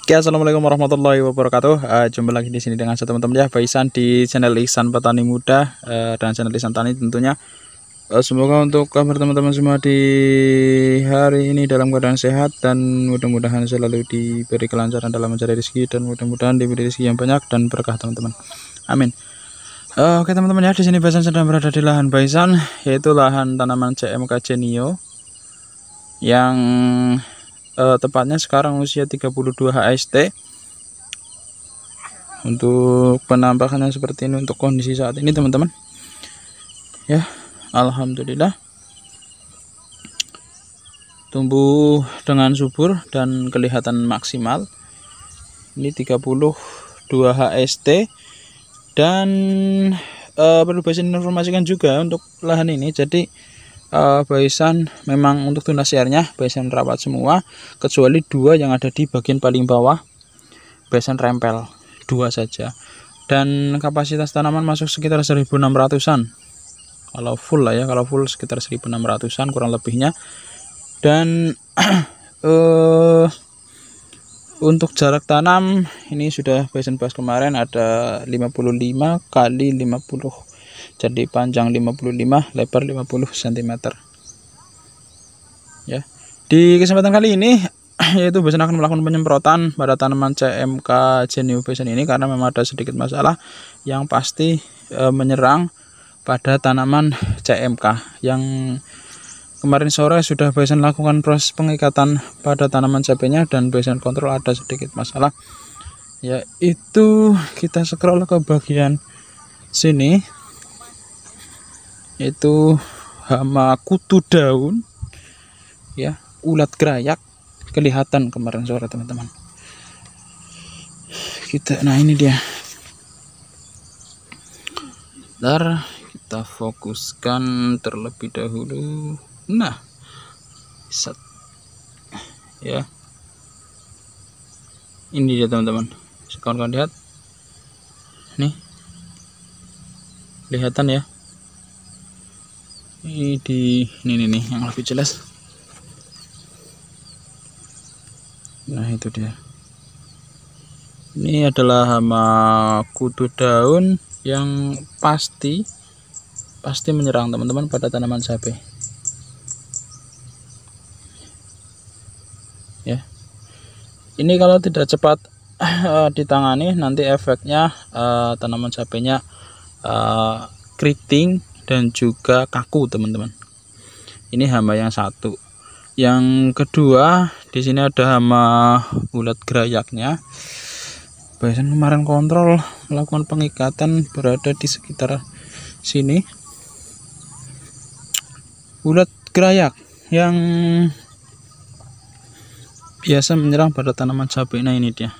Oke, assalamualaikum warahmatullahi wabarakatuh. Jumpa lagi di sini dengan saya teman-teman ya, Faisan di channel Ihsan Petani Muda dan channel Ihsan Tani tentunya. Semoga untuk kabar teman-teman semua di hari ini dalam keadaan sehat dan mudah-mudahan selalu diberi kelancaran dalam mencari rezeki dan mudah-mudahan diberi rezeki yang banyak dan berkah teman-teman. Amin. Oke teman-teman ya, di sini Faisan sedang berada di lahan Faisan, yaitu lahan tanaman CMK Genio yang tepatnya sekarang usia 32 HST. Untuk penampakannya seperti ini untuk kondisi saat ini teman-teman ya. Alhamdulillah tumbuh dengan subur dan kelihatan maksimal. Ini 32 HST dan perlu Faisan informasikan juga untuk lahan ini. Jadi Faisan memang untuk tunas siarnya Faisan rawat semua kecuali dua yang ada di bagian paling bawah. Faisan rempel dua saja, dan kapasitas tanaman masuk sekitar 1600-an kalau full lah ya, kalau full sekitar 1600-an kurang lebihnya. Dan untuk jarak tanam ini sudah Faisan bahas kemarin, ada 55 kali 50, jadi panjang 55, lebar 50 cm ya. Di kesempatan kali ini yaitu Faisan akan melakukan penyemprotan pada tanaman CMK Genio Faisan ini karena memang ada sedikit masalah yang pasti menyerang pada tanaman CMK. Yang kemarin sore sudah Faisan lakukan proses pengikatan pada tanaman cabenya dan Faisan kontrol ada sedikit masalah, yaitu kita scroll ke bagian sini, yaitu hama kutu daun ya, ulat gerayak kelihatan kemarin sore teman-teman. Nah ini dia. Ntar kita fokuskan terlebih dahulu. Nah, set ya, ini dia teman-teman. Sekarang lihat nih, kelihatan ya. Ini nih yang lebih jelas. Nah itu dia. Ini adalah hama kutu daun yang pasti menyerang teman-teman pada tanaman cabai ya. Ini kalau tidak cepat ditangani nanti efeknya tanaman cabainya keriting dan juga kaku teman-teman. Ini hama yang satu. Yang kedua, di sini ada hama ulat gerayaknya. Faisan kemarin kontrol melakukan pengikatan berada di sekitar sini. Ulat gerayak yang biasa menyerang pada tanaman cabai. Nah ini dia.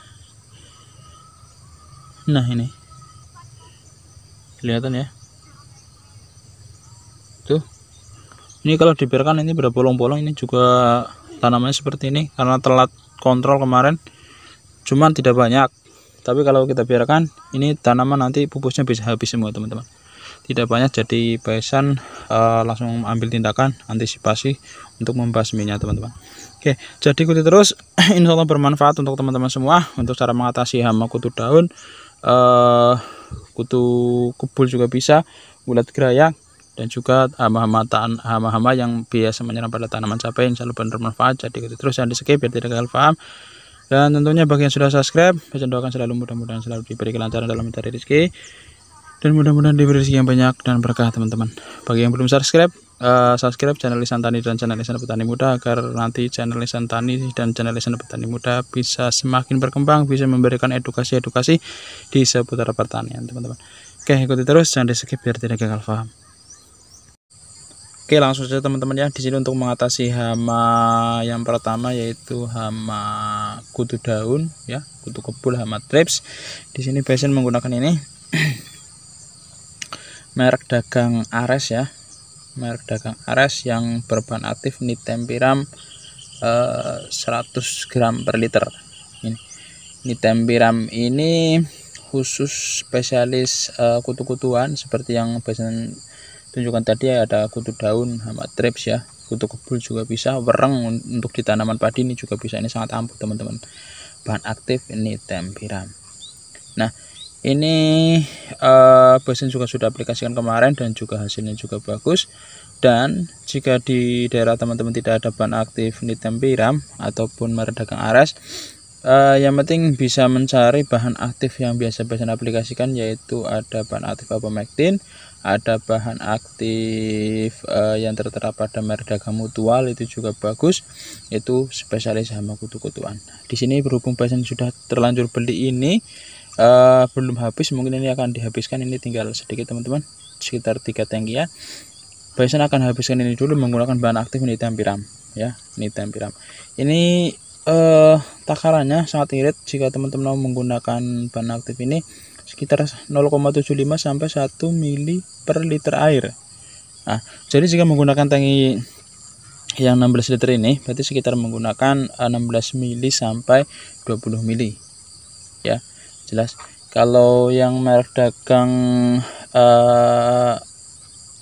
Nah ini kelihatan ya. Tuh. Ini kalau dibiarkan ini berbolong-bolong, ini juga tanamannya seperti ini karena telat kontrol kemarin. Cuman tidak banyak. Tapi kalau kita biarkan ini tanaman nanti pupusnya bisa habis semua teman-teman. Tidak banyak, jadi Faisan langsung ambil tindakan antisipasi untuk membasminya teman-teman. Oke, jadi ikuti terus. Insya Allah bermanfaat untuk teman-teman semua untuk cara mengatasi hama kutu daun, kutu kebul juga bisa, ulat gerayak, dan juga hama-hama yang biasa menyerang pada tanaman cabai. Insya Allah bermanfaat, jadi ikuti terus, jangan di skip biar tidak gagal paham. Dan tentunya bagi yang sudah subscribe, Faisan doakan selalu mudah-mudahan selalu diberi kelancaran dalam mencari rezeki dan mudah-mudahan diberi rezeki yang banyak dan berkah teman-teman. Bagi yang belum subscribe, subscribe channel Ihsan Tani dan channel Ihsan Petani Muda agar nanti channel Ihsan Tani dan channel Ihsan Petani Muda bisa semakin berkembang, bisa memberikan edukasi-edukasi di seputar pertanian teman-teman. Oke, ikuti terus, jangan di skip biar tidak gagal paham. Oke, langsung saja teman-teman ya. Di sini untuk mengatasi hama yang pertama yaitu hama kutu daun ya, kutu kebul, hama thrips. Di sini Faisan menggunakan ini merek dagang Ares ya. Merek dagang Ares yang berbahan aktif Nitempiram 100 gram per liter. Ini Nitempiram ini khusus spesialis kutu-kutuan seperti yang Faisan tunjukkan tadi, ada kutu daun, hama thrips ya, kutu kebul juga bisa, wereng untuk di tanaman padi ini juga bisa, ini sangat ampuh teman-teman. bahan aktif nitempiram. Nah, ini Basen juga sudah aplikasikan kemarin dan juga hasilnya juga bagus. Dan jika di daerah teman-teman tidak ada bahan aktif nitempiram ataupun merek dagang Ares, yang penting bisa mencari bahan aktif yang biasa Basen aplikasikan, yaitu ada bahan aktif Abamectin, ada bahan aktif yang tertera pada merek dagang Mutual, itu juga bagus, itu spesialis hama kutu-kutuan. Di sini berhubung Basen sudah terlanjur beli ini, belum habis, mungkin ini akan dihabiskan, ini tinggal sedikit teman-teman, sekitar 3 tangkian. Basen akan habiskan ini dulu menggunakan bahan aktif nitempiram ya, nitempiram. Ini takarannya sangat irit jika teman-teman mau menggunakan bahan aktif ini, sekitar 0,75 sampai 1 mili per liter air. Nah, jadi jika menggunakan tangki yang 16 liter ini berarti sekitar menggunakan 16 mili sampai 20 mili ya, jelas. Kalau yang merek dagang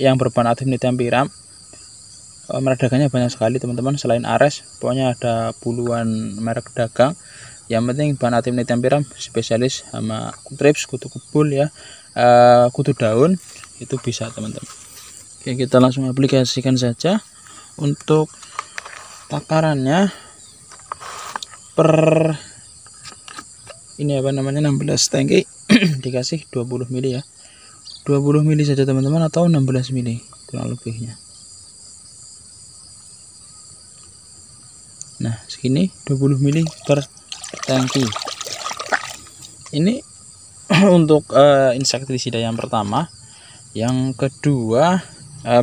yang berbahan aktif nitempiram, merek dagangnya banyak sekali teman-teman, selain Ares pokoknya ada puluhan merek dagang. Yang penting bahan aktif nitempiram spesialis sama trips, kutu kebul ya, kutu daun, itu bisa teman-teman. Oke, kita langsung aplikasikan saja. Untuk takarannya per ini apa namanya 16 tangki dikasih 20 mili ya, 20 mili saja teman-teman, atau 16 mili kurang lebihnya. Nah, segini 20 mili per tangki. Ini untuk insektisida yang pertama. Yang kedua,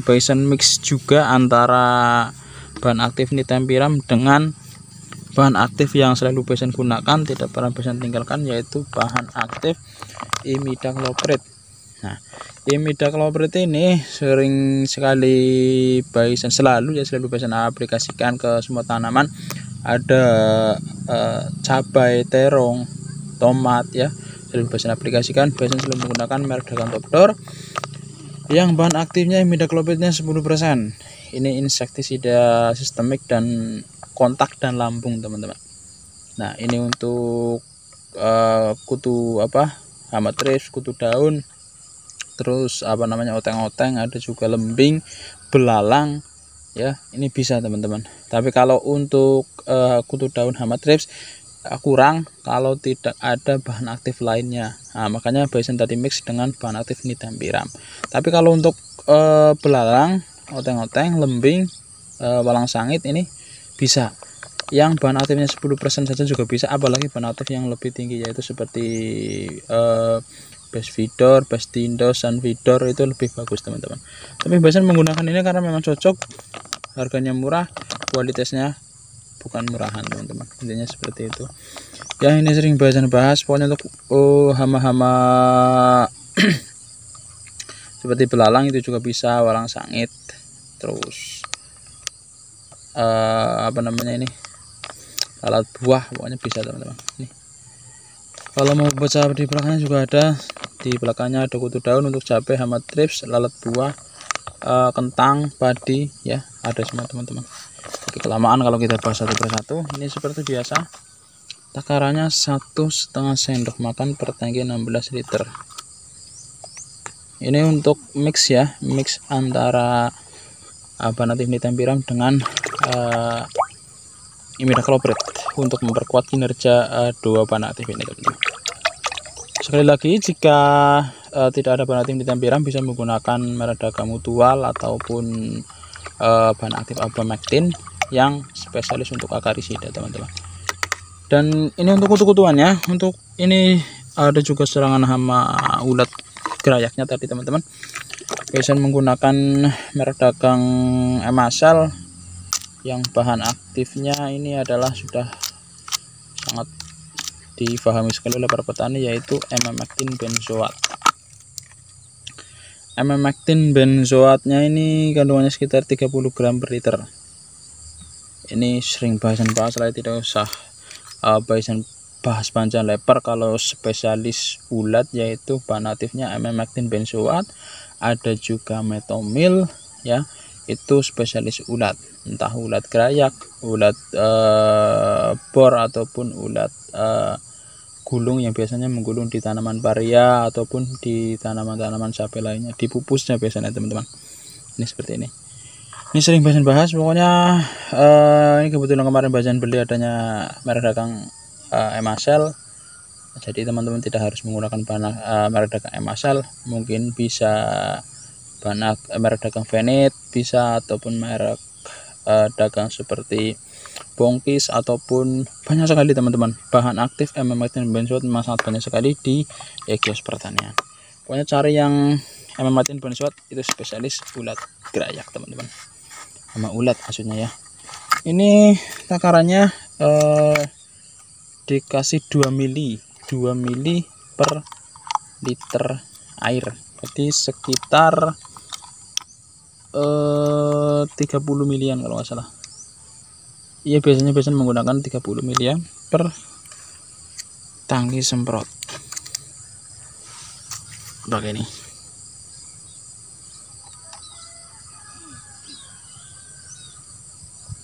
Basen mix juga antara bahan aktif nitempiram dengan bahan aktif yang selalu Basen gunakan, tidak pernah Basen tinggalkan, yaitu bahan aktif imidacloprid. Nah, imidacloprid ini sering sekali Basen selalu Basen aplikasikan ke semua tanaman. Ada cabai, terong, tomat ya, selalu Basen aplikasikan. Basen selalu menggunakan merek dagang Topdor yang bahan aktifnya imidaclopridnya 10%. Ini insektisida sistemik dan kontak dan lambung teman-teman. Nah, ini untuk kutu hama trips, kutu daun, terus oteng-oteng, ada juga lembing, belalang ya, ini bisa teman-teman. Tapi kalau untuk kutu daun hama trips kurang kalau tidak ada bahan aktif lainnya. Nah, makanya Basen tadi mix dengan bahan aktif nitempiram. Tapi kalau untuk belalang, oteng-oteng, lembing, walang sangit, ini bisa. Yang bahan aktifnya 10% saja juga bisa, apalagi bahan aktif yang lebih tinggi, yaitu seperti Bestvidor, Bestindo, Sunvidor, itu lebih bagus teman-teman. Tapi Basen menggunakan ini karena memang cocok, harganya murah, kualitasnya bukan murahan teman-teman, intinya seperti itu ya. Ini sering Basen bahas, pokoknya untuk hama-hama seperti belalang itu juga bisa, walang sangit, terus ini lalat buah, pokoknya bisa teman-teman. Nih, kalau mau baca di belakangnya juga ada, di belakangnya ada kutu daun untuk cabai, hama trips, lalat buah, kentang, padi ya, ada semua teman-teman. Oke, kelamaan kalau kita bahas satu persatu. Ini seperti biasa, takarannya 1,5 sendok makan per tangki 16 liter. Ini untuk mix ya, mix antara bahan aktif nitempiram dengan imidacloprid untuk memperkuat kinerja dua bahan aktif ini teman-teman. Sekali lagi, jika tidak ada bahan aktif nitempiram, bisa menggunakan merek dagang Mutual ataupun bahan aktif Abamectin yang spesialis untuk akarisida teman-teman. Dan ini untuk kutu-kutuannya, untuk ini ada juga serangan hama ulat gerayaknya tadi teman-teman. Basen menggunakan merek dagang Emasel yang bahan aktifnya ini adalah sudah sangat difahami sekali oleh para petani, yaitu Emamectin benzoat. Emamectin benzoatnya ini kandungannya sekitar 30 gram per liter. Ini sering Basen bahas lah, tidak usah Basen bahas panjang lebar. Kalau spesialis ulat, yaitu bahan aktifnya Emamectin benzoat, ada juga metomil ya, itu spesialis ulat, entah ulat gerayak, ulat bor ataupun ulat gulung yang biasanya menggulung di tanaman paria ataupun di tanaman-tanaman sapi lainnya, di pupusnya biasanya teman-teman. Ini seperti ini. Ini sering bahas pokoknya. Ini kebetulan kemarin bahasan beli adanya merek dagang Emasel. Jadi teman-teman tidak harus menggunakan merek dagang Emasel, mungkin bisa merek dagang Venet bisa, ataupun merek dagang seperti Bongkis, ataupun banyak sekali teman-teman bahan aktif MM18 Benzoat memang sangat banyak sekali di kios pertanian. Pokoknya cari yang MM18 Benzoat itu spesialis ulat gerayak teman-teman, sama ulat maksudnya ya. Ini takarannya dikasih 2 mili per liter air, jadi sekitar 30 milian kalau nggak salah. Iya, biasanya menggunakan 30 milian per tangki semprot. Pakai ini.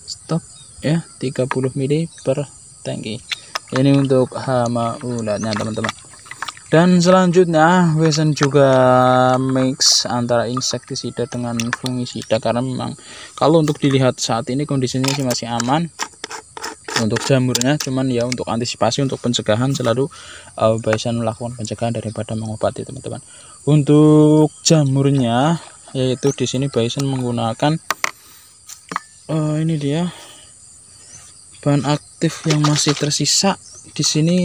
Stop ya, 30 mili per tangki. Ini untuk hama ulatnya teman-teman. Dan selanjutnya Wesan juga mix antara insektisida dengan fungisida, karena memang kalau untuk dilihat saat ini kondisinya masih aman untuk jamurnya, cuman ya untuk antisipasi, untuk pencegahan selalu Wesan melakukan pencegahan daripada mengobati teman-teman. Untuk jamurnya yaitu di sini Wesan menggunakan ini dia bahan aktif yang masih tersisa di sini.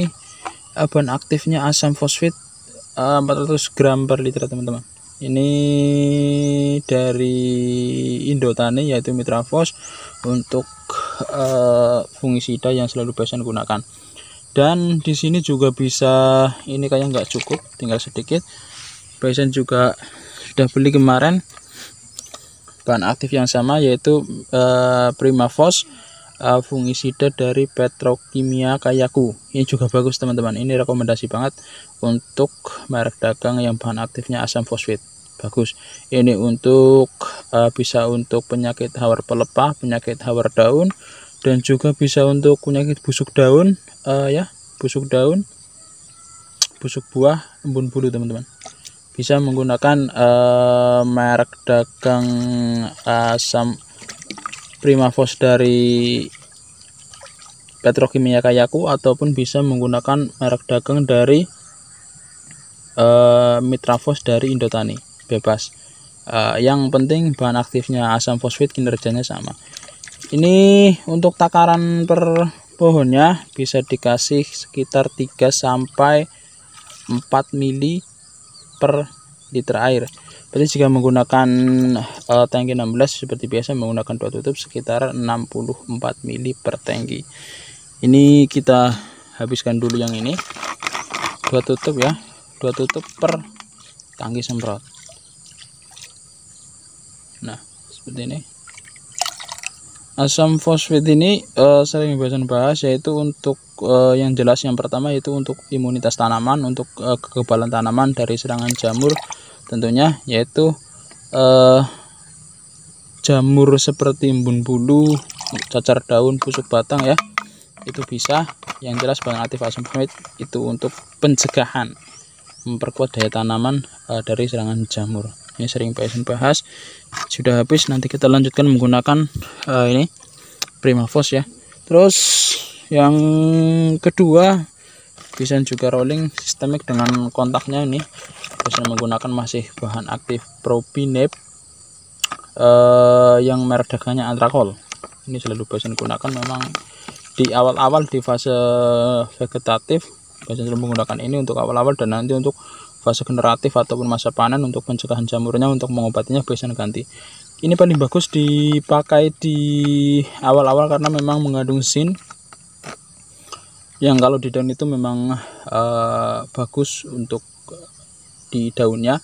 Bahan aktifnya asam fosfit 400 gram per liter teman-teman. Ini dari Indotani yaitu Mitrafos untuk fungisida yang selalu Wesan gunakan. Dan di sini juga bisa, ini kayak nggak cukup, tinggal sedikit. Wesan juga sudah beli kemarin bahan aktif yang sama yaitu Primafos, fungisida dari Petrokimia Kayaku. Ini juga bagus teman-teman, ini rekomendasi banget untuk merek dagang yang bahan aktifnya asam fosfit, bagus. Ini untuk bisa untuk penyakit hawar pelepah, penyakit hawar daun, dan juga bisa untuk penyakit busuk daun, busuk daun, busuk buah, embun bulu teman-teman. Bisa menggunakan merek dagang asam Primafos dari Petrokimia Kayaku, ataupun bisa menggunakan merek dagang dari Mitrafos dari Indotani, bebas. Yang penting bahan aktifnya asam fosfit, kinerjanya sama. Ini untuk takaran per pohonnya bisa dikasih sekitar 3 sampai 4 mili per liter air. Berarti jika menggunakan tangki 16 seperti biasa menggunakan 2 tutup sekitar 64 mili per tangki. Ini kita habiskan dulu yang ini 2 tutup ya, 2 tutup per tangki semprot. Nah seperti ini. Asam fosfat ini sering Wesan bahas, yaitu untuk yang jelas yang pertama yaitu untuk imunitas tanaman, untuk kekebalan tanaman dari serangan jamur tentunya, yaitu jamur seperti embun bulu, cacar daun, busuk batang ya, itu bisa. Yang jelas bahan aktif asam fosfat itu untuk pencegahan, memperkuat daya tanaman dari serangan jamur. Ini sering Wesan bahas. Sudah habis, nanti kita lanjutkan menggunakan ini Primafos ya. Terus yang kedua bisa juga rolling sistemik dengan kontaknya, ini bisa menggunakan masih bahan aktif Propinep yang merek dagangnya Antrakol. Ini selalu Wesan gunakan, memang di awal-awal di fase vegetatif Wesan selalu menggunakan ini untuk awal-awal, dan nanti untuk fase generatif ataupun masa panen untuk pencegahan jamurnya, untuk mengobatinya Wesan ganti. Ini paling bagus dipakai di awal-awal karena memang mengandung zinc yang kalau di daun itu memang bagus untuk di daunnya.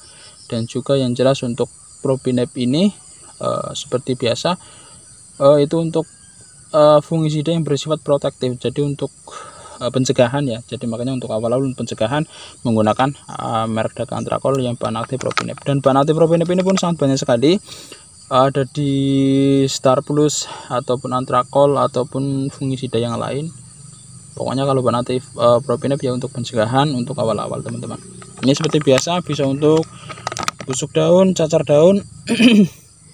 Dan juga yang jelas untuk Propinep ini seperti biasa itu untuk fungisida yang bersifat protektif, jadi untuk pencegahan ya. Jadi makanya untuk awal-awal pencegahan menggunakan merek dagang Antrakol yang bahan aktif Propinep. Dan bahan aktif Propinep ini pun sangat banyak sekali. ada di Star Plus ataupun Antrakol ataupun fungisida yang lain. Pokoknya kalau bahan aktif Propinep ya untuk pencegahan untuk awal-awal teman-teman. Ini seperti biasa bisa untuk busuk daun, cacar daun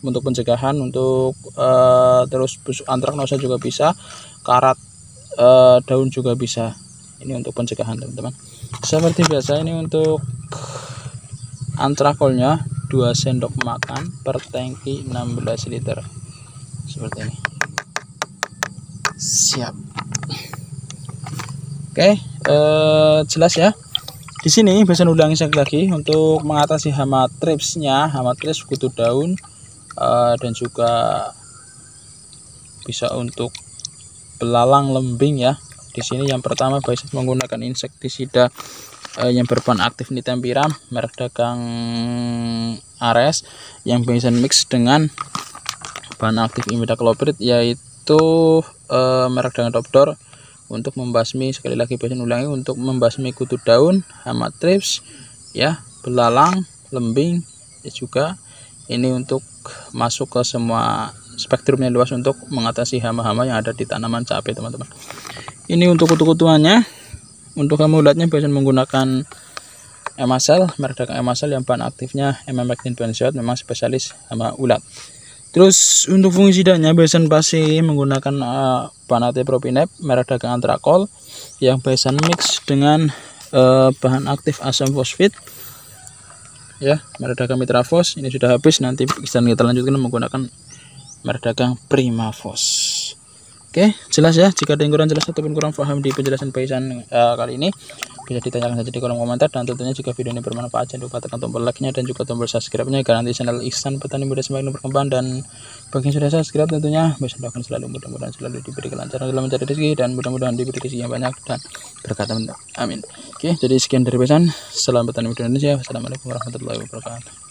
untuk pencegahan, untuk terus busuk antraknosa juga bisa, karat daun juga bisa. Ini untuk pencegahan teman-teman. Seperti biasa ini untuk antrakolnya 2 sendok makan per tangki 16 liter seperti ini. Siap. Oke, jelas ya. Di sini bisa ulangi sekali lagi untuk mengatasi hama tripsnya, hama trips kutu daun, dan juga bisa untuk belalang lembing ya. Di sini yang pertama bisa menggunakan insektisida yang berbahan aktif nitempiram merek dagang Ares yang bisa mix dengan bahan aktif imidacloprid yaitu merek dagang Topdor untuk membasmi, sekali lagi bisa ulangi, untuk membasmi kutu daun, hama trips ya, belalang lembing ya, juga ini untuk masuk ke semua spektrumnya luas untuk mengatasi hama-hama yang ada di tanaman cabai teman-teman. Ini untuk kutu-kutuannya. Untuk hama ulatnya bisa menggunakan Emasel, merek dagang Emasel yang bahan aktifnya Emamectin benzoat, memang spesialis hama ulat. Terus untuk fungisidanya Besan pasti menggunakan bahan aktif Propinep merek dagang Antrakol yang Besan mix dengan bahan aktif asam fosfit ya, merek dagang Mitrafos. Ini sudah habis, nanti kita lanjutkan menggunakan merek dagang Primafos. Oke, jelas ya. Jika ada yang kurang jelas ataupun kurang paham di penjelasan Besan kali ini, bisa ditanyakan saja di kolom komentar. Dan tentunya jika video ini bermanfaat, jangan lupa tekan tombol like-nya dan juga tombol subscribe-nya agar nanti channel Ihsan Petani Muda semakin berkembang. Dan bagi yang sudah subscribe tentunya Besan doakan selalu, mudah-mudahan selalu diberi kelancaran dalam mencari rezeki dan mudah-mudahan diberi rezeki yang banyak dan berkah teman-teman. Amin. Oke, jadi sekian dari Besan. Salam petani muda Indonesia. Wassalamualaikum warahmatullahi wabarakatuh.